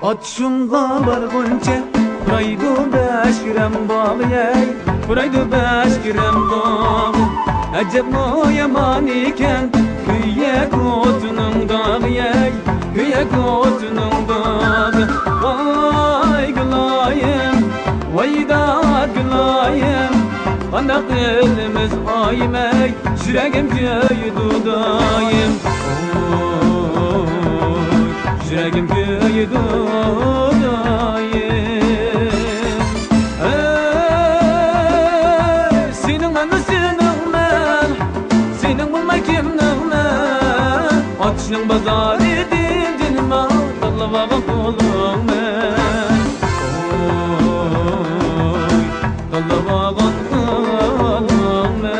Atşunga barguncha Buraydu beş girem bağlayay Buraydu beş girem bağ Acep mo yaman iken Küye kotunun dağıyay Küye kotunun dağı Vay gülayım Vay da gülayım Kandak elimiz aymay Yüreğim köy dudayım Yüreğim köy dudayım Senin bana senin ben Senin bulmay kimnin ben Atışның bazar edin dinime Dallavağa kolum ben Dallavağa kolum ben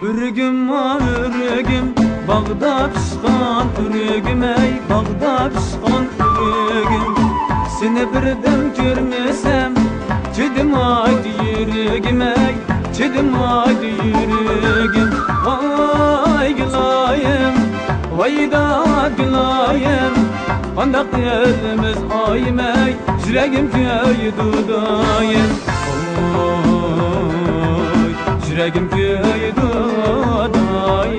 Ürgüm var ürgüm Bağda pişkan ürgüm ey Bağda pişkan ürgüm Seni birden görmesem Çedim haydi yürügüm ey Çedim haydi yürügüm Vay gülayım Vay da gülayım Kandak elimiz aymay Yüreğim köy dudayım Yüreğim köy dudayım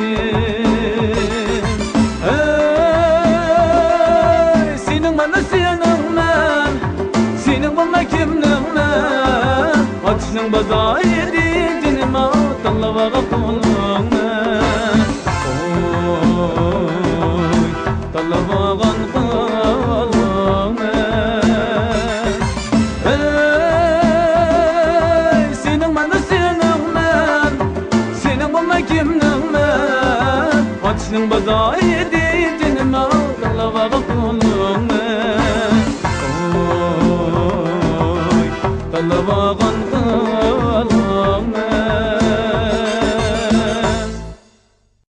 Senin bana senin ben Senin bana kimnin ben Atışның bazar edin dinime Dallavağa kolum ben Dallavağa kolum ben Senin bana senin ben Senin bana kimnin ben Atışның bazar edin dinime Dallavağa kolum ben Dallavağa kolum ben